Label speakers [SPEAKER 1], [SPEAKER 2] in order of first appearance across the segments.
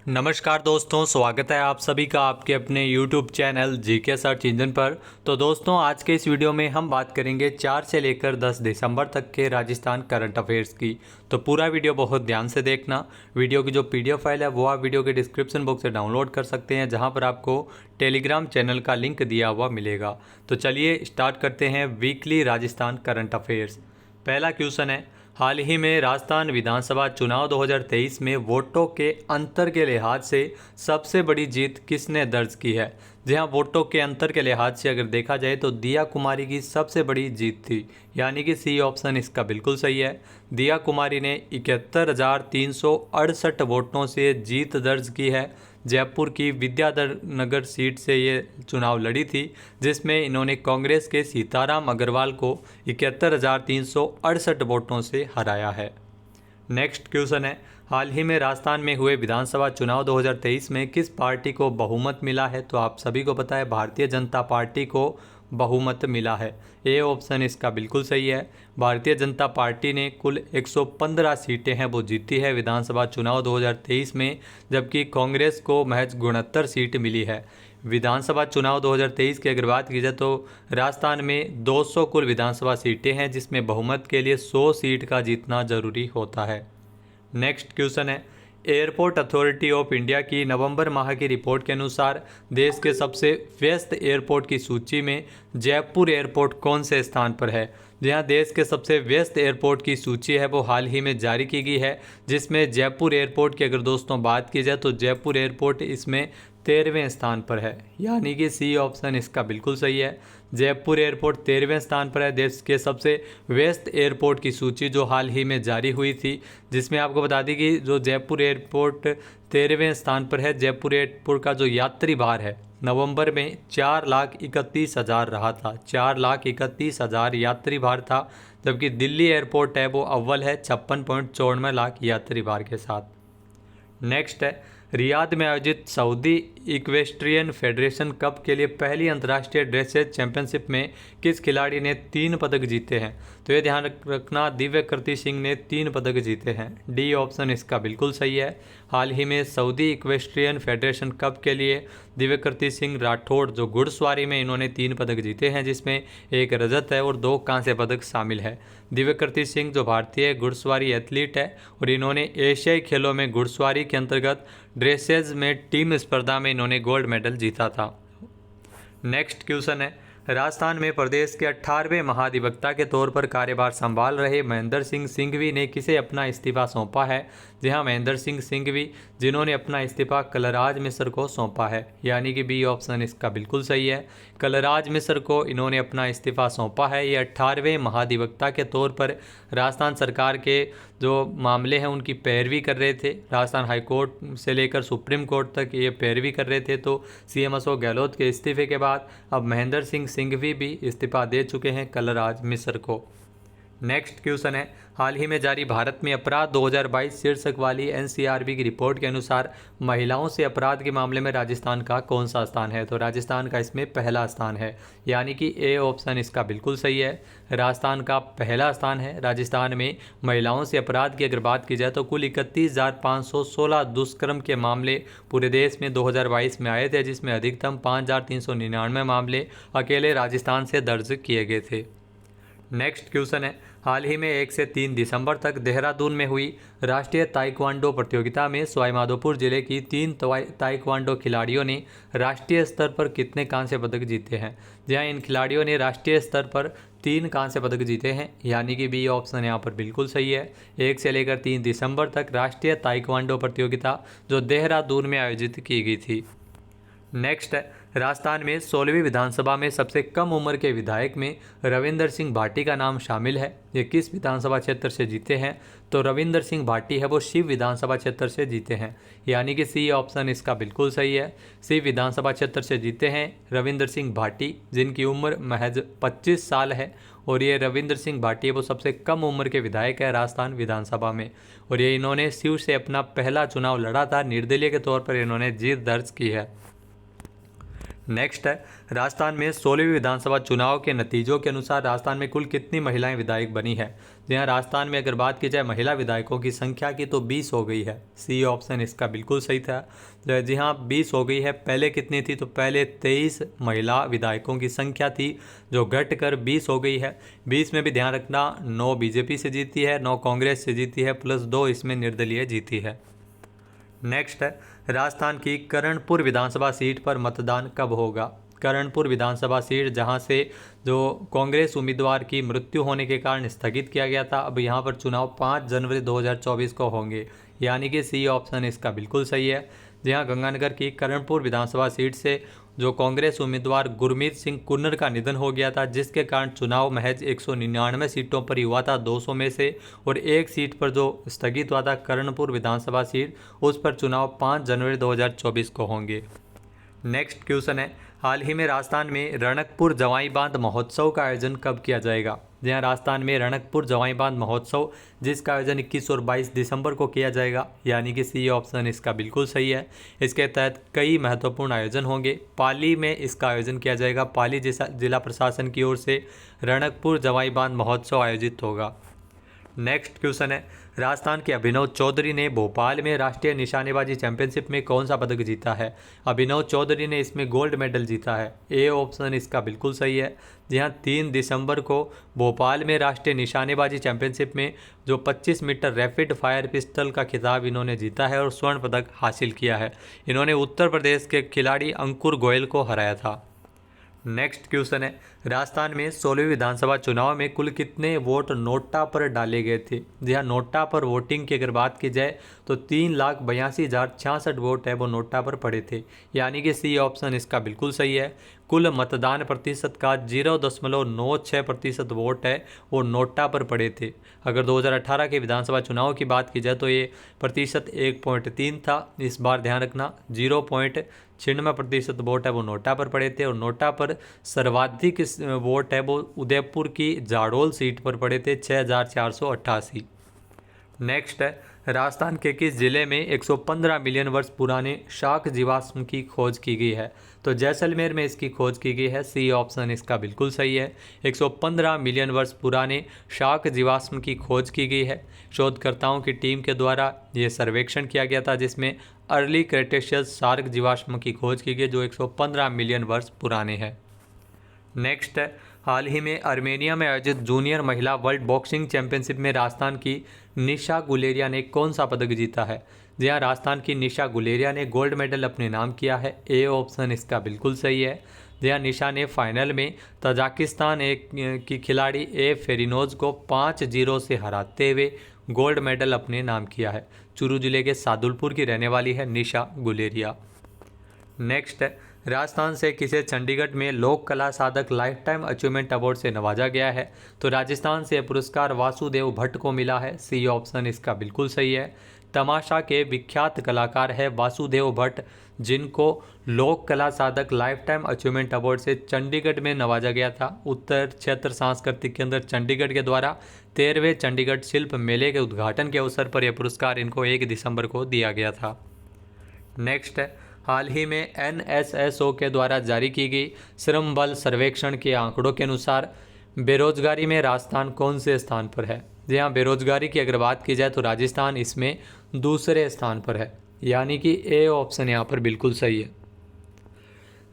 [SPEAKER 1] नमस्कार दोस्तों, स्वागत है आप सभी का आपके अपने YouTube channel GK search engine पर। तो दोस्तों, आज के इस वीडियो में हम बात करेंगे 4 से लेकर 10 दिसंबर तक के राजस्थान करंट अफेयर्स की। तो पूरा वीडियो बहुत ध्यान से देखना। वीडियो की जो PDF फाइल है वो आप वीडियो के डिस्क्रिप्शन बॉक्स से डाउनलोड कर सकते हैं, जहाँ पर आपको टेलीग्राम चैनल का लिंक दिया हुआ मिलेगा। तो चलिए स्टार्ट करते हैं वीकली राजस्थान करंट अफेयर्स। पहला क्वेश्चन है, हाल ही में राजस्थान विधानसभा चुनाव 2023 में वोटों के अंतर के लिहाज से सबसे बड़ी जीत किसने दर्ज की है। जहां वोटों के अंतर के लिहाज से अगर देखा जाए तो दिया कुमारी की सबसे बड़ी जीत थी, यानी कि सी ऑप्शन इसका बिल्कुल सही है। दिया कुमारी ने 71,368 वोटों से जीत दर्ज की है। जयपुर की विद्याधर नगर सीट से ये चुनाव लड़ी थी, जिसमें इन्होंने कांग्रेस के सीताराम अग्रवाल को 71,368 वोटों से हराया है। नेक्स्ट क्वेश्चन है, हाल ही में राजस्थान में हुए विधानसभा चुनाव 2023 में किस पार्टी को बहुमत मिला है। तो आप सभी को पता है, भारतीय जनता पार्टी को बहुमत मिला है। ए ऑप्शन इसका बिल्कुल सही है। भारतीय जनता पार्टी ने कुल 115 सीटें हैं वो जीती है विधानसभा चुनाव 2023 में, जबकि कांग्रेस को महज 69 सीट मिली है। विधानसभा चुनाव 2023 की अगर बात की जाए तो राजस्थान में 200 कुल विधानसभा सीटें हैं, जिसमें बहुमत के लिए 100 सीट का जीतना जरूरी होता है। नेक्स्ट क्वेश्चन है, एयरपोर्ट अथॉरिटी ऑफ इंडिया की नवंबर माह की रिपोर्ट के अनुसार देश के सबसे व्यस्त एयरपोर्ट की सूची में जयपुर एयरपोर्ट कौन से स्थान पर है। जहां देश के सबसे व्यस्त एयरपोर्ट की सूची है वो हाल ही में जारी की गई है, जिसमें जयपुर एयरपोर्ट की अगर दोस्तों बात की जाए तो जयपुर एयरपोर्ट इसमें 13वें स्थान पर है, यानी कि सी ऑप्शन इसका बिल्कुल सही है। जयपुर एयरपोर्ट 13वें स्थान पर है देश के सबसे व्यस्त एयरपोर्ट की सूची, जो हाल ही में जारी हुई थी, जिसमें आपको बता दी कि जो जयपुर एयरपोर्ट 13वें स्थान पर है, जयपुर एयरपोर्ट का जो यात्री भार है नवंबर में 4,31,000 रहा था। 4,31,000 यात्री भार था, जबकि दिल्ली एयरपोर्ट है वो अव्वल है 56.94 लाख यात्री भार के साथ। नेक्स्ट है, रियाद में आयोजित सऊदी इक्वेस्ट्रियन फेडरेशन कप के लिए पहली अंतर्राष्ट्रीय ड्रेसेज चैंपियनशिप में किस खिलाड़ी ने 3 पदक जीते हैं। तो ये ध्यान रखना, दिव्य कृति सिंह ने 3 पदक जीते हैं। डी ऑप्शन इसका बिल्कुल सही है। हाल ही में सऊदी इक्वेस्ट्रियन फेडरेशन कप के लिए दिव्य कृति सिंह राठौड़ जो घुड़सवारी में इन्होंने 3 पदक जीते हैं, जिसमें एक रजत है और 2 कांस्य पदक शामिल है। दिव्य कृति सिंह जो भारतीय घुड़सवारी एथलीट है और इन्होंने एशियाई खेलों में घुड़सवारी के अंतर्गत ड्रेसेज में टीम स्पर्धा में इन्होंने गोल्ड मेडल जीता था। नेक्स्ट क्वेश्चन है, राजस्थान में प्रदेश के 18वें महाधिवक्ता के तौर पर कार्यभार संभाल रहे महेंद्र सिंह सिंघवी ने किसे अपना इस्तीफा सौंपा है। जी हाँ, महेंद्र सिंह सिंघवी जिन्होंने अपना इस्तीफा कलराज मिश्र को सौंपा है, यानी कि बी ऑप्शन इसका बिल्कुल सही है। कलराज मिश्र को इन्होंने अपना इस्तीफा सौंपा है। ये 18वें महाधिवक्ता के तौर पर राजस्थान सरकार के जो मामले हैं उनकी पैरवी कर रहे थे। राजस्थान हाईकोर्ट से लेकर सुप्रीम कोर्ट तक ये पैरवी कर रहे थे। तो CM अशोक गहलोत के इस्तीफे के बाद अब महेंद्र सिंह सिंघवी भी इस्तीफा दे चुके हैं कलराज मिश्र को। नेक्स्ट क्वेश्चन है, हाल ही में जारी भारत में अपराध 2022 शीर्षक वाली NCRB की रिपोर्ट के अनुसार महिलाओं से अपराध के मामले में राजस्थान का कौन सा स्थान है। तो राजस्थान का इसमें पहला स्थान है, यानी कि ए ऑप्शन इसका बिल्कुल सही है। राजस्थान का पहला स्थान है। राजस्थान में महिलाओं से अपराध की अगर बात की जाए तो कुल 31,516 दुष्कर्म के मामले पूरे देश में 2022 में आए थे, जिसमें अधिकतम 5,399 मामले अकेले राजस्थान से दर्ज किए गए थे। नेक्स्ट क्वेश्चन है, हाल ही में 1 से 3 दिसंबर तक देहरादून में हुई राष्ट्रीय ताइक्वांडो प्रतियोगिता में सवाईमाधोपुर जिले की 3 ताइक्वांडो खिलाड़ियों ने राष्ट्रीय स्तर पर कितने कांस्य पदक जीते हैं। जहां इन खिलाड़ियों ने राष्ट्रीय स्तर पर 3 कांस्य पदक जीते हैं, यानी कि बी ऑप्शन यहाँ पर बिल्कुल सही है। 1 से लेकर 3 दिसंबर तक राष्ट्रीय ताइक्वांडो प्रतियोगिता जो देहरादून में आयोजित की गई थी। नेक्स्ट है, राजस्थान में 16वीं विधानसभा में सबसे कम उम्र के विधायक में रविंदर सिंह भाटी का नाम शामिल है। ये किस विधानसभा क्षेत्र से जीते हैं। तो रविंदर सिंह भाटी है वो शिव विधानसभा क्षेत्र से जीते हैं, यानी कि सी ऑप्शन इसका बिल्कुल सही है। शिव विधानसभा क्षेत्र से जीते हैं रविंदर सिंह भाटी, जिनकी उम्र महज 25 साल है। और ये रविंदर सिंह भाटी वो सबसे कम उम्र के विधायक है राजस्थान विधानसभा में। और ये इन्होंने शिव से अपना पहला चुनाव लड़ा था। निर्दलीय के तौर पर इन्होंने जीत दर्ज की है। नेक्स्ट है, राजस्थान में 16वीं विधानसभा चुनाव के नतीजों के अनुसार राजस्थान में कुल कितनी महिलाएं विधायक बनी है। जी हाँ, राजस्थान में अगर बात की जाए महिला विधायकों की संख्या की तो 20 हो गई है। सी ऑप्शन इसका बिल्कुल सही था। जी हाँ, 20 हो गई है। पहले कितनी थी, तो पहले 23 महिला विधायकों की संख्या थी जो घटकर 20 हो गई है। 20 में भी ध्यान रखना 9 बीजेपी से जीती है, 9 कांग्रेस से जीती है, प्लस 2 इसमें निर्दलीय जीती है। नेक्स्ट है, राजस्थान की करणपुर विधानसभा सीट पर मतदान कब होगा। करणपुर विधानसभा सीट जहां से जो कांग्रेस उम्मीदवार की मृत्यु होने के कारण स्थगित किया गया था, अब यहां पर चुनाव 5 जनवरी 2024 को होंगे, यानी कि सी ऑप्शन इसका बिल्कुल सही है। जहां गंगानगर की करणपुर विधानसभा सीट से जो कांग्रेस उम्मीदवार गुरमीत सिंह कुन्नर का निधन हो गया था, जिसके कारण चुनाव महज 199 सीटों पर ही हुआ था 200 में से, और एक सीट पर जो स्थगित हुआ था करणपुर विधानसभा सीट, उस पर चुनाव 5 जनवरी 2024 को होंगे। नेक्स्ट क्वेश्चन है, हाल ही में राजस्थान में रणकपुर जवाई बांध महोत्सव का आयोजन कब किया जाएगा। जहाँ राजस्थान में रणकपुर जवाई बांध महोत्सव, जिसका आयोजन 21 और 22 दिसंबर को किया जाएगा, यानी कि सी ऑप्शन इसका बिल्कुल सही है। इसके तहत कई महत्वपूर्ण आयोजन होंगे। पाली में इसका आयोजन किया जाएगा। पाली जिला प्रशासन की ओर से रणकपुर जवाई बांध महोत्सव आयोजित होगा। नेक्स्ट क्वेश्चन है, राजस्थान के अभिनव चौधरी ने भोपाल में राष्ट्रीय निशानेबाजी चैंपियनशिप में कौन सा पदक जीता है। अभिनव चौधरी ने इसमें गोल्ड मेडल जीता है। ए ऑप्शन इसका बिल्कुल सही है। जी हाँ, 3 दिसंबर को भोपाल में राष्ट्रीय निशानेबाजी चैंपियनशिप में जो 25 मीटर रैपिड फायर पिस्टल का खिताब इन्होंने जीता है और स्वर्ण पदक हासिल किया है। इन्होंने उत्तर प्रदेश के खिलाड़ी अंकुर गोयल को हराया था। नेक्स्ट क्वेश्चन है, राजस्थान में 16वीं विधानसभा चुनाव में कुल कितने वोट नोटा पर डाले गए थे। जी हाँ, नोटा पर वोटिंग की अगर बात की जाए तो 3,82,066 वोट है वो नोटा पर पड़े थे, यानी कि सी ऑप्शन इसका बिल्कुल सही है। कुल मतदान प्रतिशत का 0.96% वोट है वो नोटा पर पड़े थे। अगर 2018 के विधानसभा चुनाव की बात की जाए तो ये प्रतिशत 1.3 था। इस बार ध्यान रखना 0.96% वोट है वो नोटा पर पड़े थे, और नोटा पर सर्वाधिक वोट है वो उदयपुर की जाडोल सीट पर पड़े थे, 6,488। नेक्स्ट है, राजस्थान के किस जिले में 115 मिलियन वर्ष पुराने शाक जीवाश्म की खोज की गई है। तो जैसलमेर में इसकी खोज की गई है। सी ऑप्शन इसका बिल्कुल सही है। 115 मिलियन वर्ष पुराने शाक जीवाश्म की खोज की गई है। शोधकर्ताओं की टीम के द्वारा ये सर्वेक्षण किया गया था, जिसमें अर्ली क्रेटेशियस शार्क जीवाश्म की खोज की गई जो 115 मिलियन वर्ष पुराने हैं। नेक्स्ट है, हाल ही में आर्मेनिया में आयोजित जूनियर महिला वर्ल्ड बॉक्सिंग चैंपियनशिप में राजस्थान की निशा गुलेरिया ने कौन सा पदक जीता है। जी हाँ, राजस्थान की निशा गुलेरिया ने गोल्ड मेडल अपने नाम किया है। ए ऑप्शन इसका बिल्कुल सही है। जी हाँ, निशा ने फाइनल में तजाकिस्तान की खिलाड़ी ए फेरिनोज को 5-0 से हराते हुए गोल्ड मेडल अपने नाम किया है। चूरू जिले के सादुलपुर की रहने वाली है निशा गुलेरिया। नेक्स्ट है, राजस्थान से किसे चंडीगढ़ में लोक कला साधक लाइफ टाइम अचीवमेंट अवार्ड से नवाजा गया है। तो राजस्थान से पुरस्कार वासुदेव भट्ट को मिला है। सी ऑप्शन इसका बिल्कुल सही है। तमाशा के विख्यात कलाकार है वासुदेव भट्ट, जिनको लोक कला साधक लाइफ टाइम अचीवमेंट अवार्ड से चंडीगढ़ में नवाजा गया था। उत्तर क्षेत्र सांस्कृतिक केंद्र चंडीगढ़ के द्वारा 13वें चंडीगढ़ शिल्प मेले के उद्घाटन के अवसर पर यह पुरस्कार इनको 1 दिसंबर को दिया गया था। नेक्स्ट है, हाल ही में NSSO के द्वारा जारी की गई श्रम बल सर्वेक्षण के आंकड़ों के अनुसार बेरोजगारी में राजस्थान कौन से स्थान पर है। जी हाँ, बेरोजगारी की अगर बात की जाए तो राजस्थान इसमें दूसरे स्थान पर है, यानी कि ए ऑप्शन यहाँ पर बिल्कुल सही है।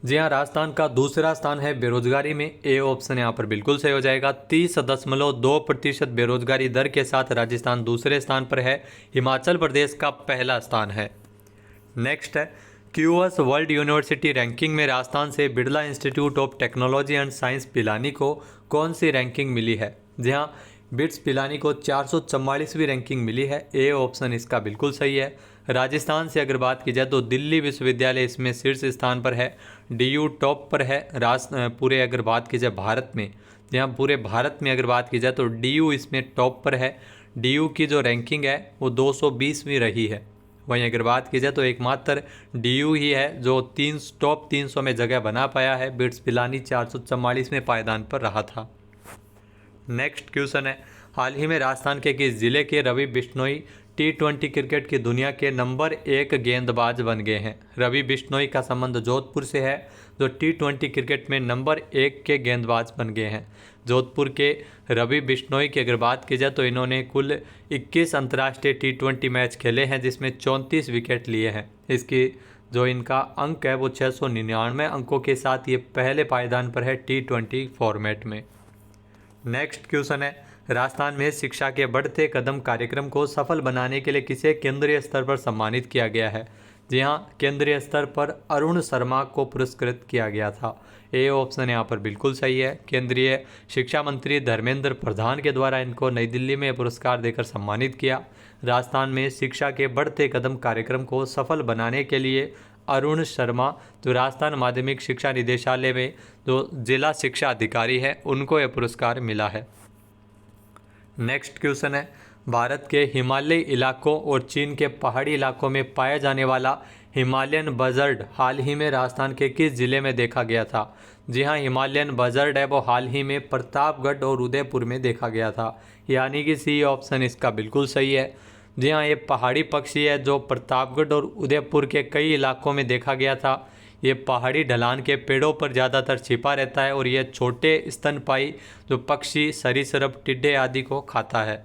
[SPEAKER 1] जी हाँ, राजस्थान का दूसरा स्थान है बेरोजगारी में। ए ऑप्शन यहाँ पर बिल्कुल सही हो जाएगा। 30.2% बेरोजगारी दर के साथ राजस्थान दूसरे स्थान पर है। हिमाचल प्रदेश का पहला स्थान है। नेक्स्ट है, क्यूएस वर्ल्ड यूनिवर्सिटी रैंकिंग में राजस्थान से Birla institute of technology and science Pilani को कौन सी रैंकिंग मिली है। जी हाँ, बिट्स पिलानी को 444वीं रैंकिंग मिली है। ए ऑप्शन इसका बिल्कुल सही है। राजस्थान से अगर बात की जाए तो दिल्ली विश्वविद्यालय इसमें शीर्ष स्थान पर है। DU टॉप पर है। पूरे अगर बात की जाए भारत में, जहाँ पूरे भारत में अगर बात की जाए तो DU इसमें टॉप पर है। DU की जो रैंकिंग है वो 220वीं रही है। वहीं अगर बात की जाए तो एकमात्र DU ही है जो टॉप 300 में जगह बना पाया है। बिट्स पिलानी 444वें पायदान पर रहा था। नेक्स्ट क्वेश्चन है, हाल ही में राजस्थान के किस जिले के रवि बिश्नोई T20 क्रिकेट की दुनिया के नंबर 1 गेंदबाज बन गए हैं। रवि बिश्नोई का संबंध जोधपुर से है, जो T20 क्रिकेट में नंबर 1 के गेंदबाज बन गए हैं। जोधपुर के रवि बिश्नोई की अगर बात की जाए तो इन्होंने कुल 21 अंतर्राष्ट्रीय T20 मैच खेले हैं, जिसमें 34 विकेट लिए हैं। इसकी जो इनका अंक है वो 699 अंकों के साथ ये पहले पायदान पर है T20 फॉर्मेट में। नेक्स्ट क्वेश्चन है, राजस्थान में शिक्षा के बढ़ते कदम कार्यक्रम को सफल बनाने के लिए किसे केंद्रीय स्तर पर सम्मानित किया गया है? जी हाँ, केंद्रीय स्तर पर अरुण शर्मा को पुरस्कृत किया गया था। ए ऑप्शन यहाँ पर बिल्कुल सही है। केंद्रीय शिक्षा मंत्री धर्मेंद्र प्रधान के द्वारा इनको नई दिल्ली में पुरस्कार देकर सम्मानित किया। राजस्थान में शिक्षा के बढ़ते कदम कार्यक्रम को सफल बनाने के लिए अरुण शर्मा, जो राजस्थान माध्यमिक शिक्षा निदेशालय में जो जिला शिक्षा अधिकारी है, उनको यह पुरस्कार मिला है। नेक्स्ट क्वेश्चन है, भारत के हिमालयी इलाकों और चीन के पहाड़ी इलाकों में पाया जाने वाला हिमालयन बजर्ड हाल ही में राजस्थान के किस जिले में देखा गया था? जी हाँ, हिमालयन बजर्ड है वो हाल ही में प्रतापगढ़ और उदयपुर में देखा गया था, यानी कि सी ऑप्शन इसका बिल्कुल सही है। जी हाँ, ये पहाड़ी पक्षी है जो प्रतापगढ़ और उदयपुर के कई इलाकों में देखा गया था। ये पहाड़ी ढलान के पेड़ों पर ज़्यादातर छिपा रहता है और यह छोटे स्तनपायी जो पक्षी सरीसृप टिड्डे आदि को खाता है।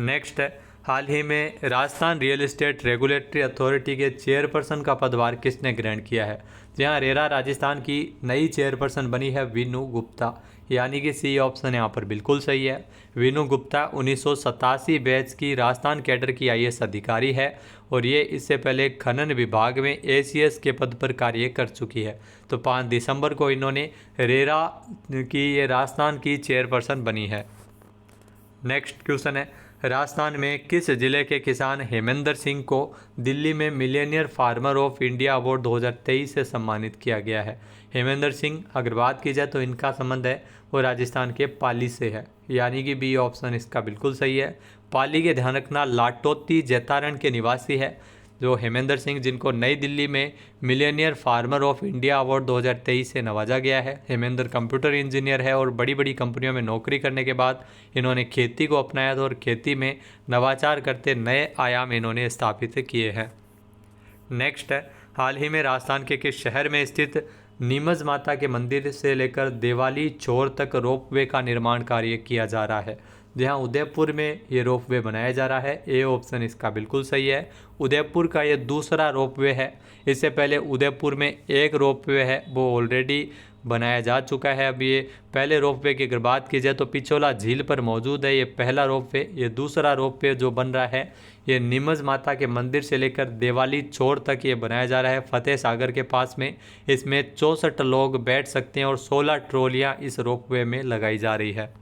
[SPEAKER 1] नेक्स्ट है, हाल ही में Rajasthan real estate regulatory authority के चेयरपर्सन का पदभार किसने ग्रहण किया है? जी हाँ, रेरा राजस्थान की नई चेयरपर्सन बनी है वीनू गुप्ता, यानी कि सी ऑप्शन यहाँ पर बिल्कुल सही है। वीनू गुप्ता 1987 बैच की राजस्थान कैडर की IAS अधिकारी है और ये इससे पहले खनन विभाग में ACS के पद पर कार्य कर चुकी है। तो 5 दिसंबर को इन्होंने रेरा की ये राजस्थान की चेयरपर्सन बनी है। नेक्स्ट क्वेश्चन है, राजस्थान में किस जिले के किसान हेमेंद्र सिंह को दिल्ली में Millionaire farmer of India award 2023 से सम्मानित किया गया है? हेमेंद्र सिंह अगर बात की जाए तो इनका संबंध है वो राजस्थान के पाली से है, यानी कि बी ऑप्शन इसका बिल्कुल सही है। पाली के ध्यान रखना लाटोती जैतारण के निवासी है जो हेमेंद्र सिंह, जिनको नई दिल्ली में Millionaire farmer of India award 2023 से नवाजा गया है। हेमेंद्र कंप्यूटर इंजीनियर है और बड़ी बड़ी कंपनियों में नौकरी करने के बाद इन्होंने खेती को अपनाया था और खेती में नवाचार करते नए आयाम इन्होंने स्थापित किए हैं। नेक्स्ट है, हाल ही में राजस्थान के किस शहर में स्थित नीमच माता के मंदिर से लेकर देवाली छोर तक रोपवे का निर्माण कार्य किया जा रहा है? जहाँ उदयपुर में ये रोपवे बनाया जा रहा है। ए ऑप्शन इसका बिल्कुल सही है। उदयपुर का ये दूसरा रोपवे है। इससे पहले उदयपुर में एक रोपवे है वो ऑलरेडी बनाया जा चुका है। अब ये पहले रोपवे की अगर बात की जाए तो पिछोला झील पर मौजूद है ये पहला रोपवे। ये दूसरा रोपवे जो बन रहा है ये नीमच माता के मंदिर से लेकर देवाली छोर तक ये बनाया जा रहा है फतेह सागर के पास में। इसमें 64 लोग बैठ सकते हैं और 16 ट्रॉलियाँ इस रोपवे में लगाई जा रही है।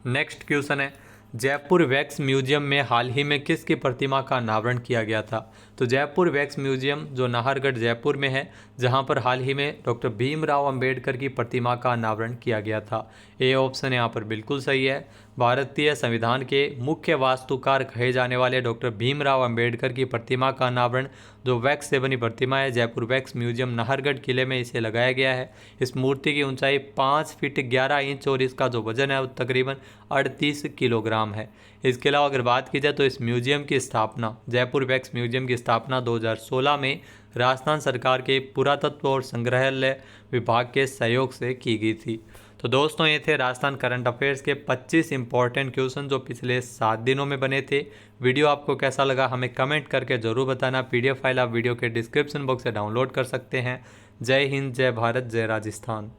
[SPEAKER 1] नेक्स्ट क्वेश्चन है, जयपुर वैक्स म्यूजियम में हाल ही में किसकी प्रतिमा का अनावरण किया गया था? तो जयपुर वैक्स म्यूजियम जो नाहरगढ़ जयपुर में है, जहां पर हाल ही में डॉक्टर भीमराव अंबेडकर की प्रतिमा का अनावरण किया गया था। ए ऑप्शन यहां पर बिल्कुल सही है। भारतीय संविधान के मुख्य वास्तुकार कहे जाने वाले डॉक्टर भीमराव अंबेडकर की प्रतिमा का अनावरण जो वैक्स से बनी प्रतिमा है, जयपुर वैक्स म्यूजियम नाहरगढ़ किले में इसे लगाया गया है। इस मूर्ति की ऊंचाई 5 फीट 11 इंच और इसका जो वजन है वो तकरीबन 38 किलोग्राम है। इसके अलावा अगर बात की जाए तो इस म्यूजियम की स्थापना, जयपुर वैक्स म्यूजियम की स्थापना 2016 में राजस्थान सरकार के पुरातत्व और संग्रहालय विभाग के सहयोग से की गई थी। तो दोस्तों, ये थे राजस्थान करंट अफेयर्स के 25 इंपॉर्टेंट क्वेश्चन जो पिछले 7 दिनों में बने थे। वीडियो आपको कैसा लगा हमें कमेंट करके ज़रूर बताना। PDF फाइल आप वीडियो के डिस्क्रिप्शन बॉक्स से डाउनलोड कर सकते हैं। जय हिंद, जय भारत, जय राजस्थान।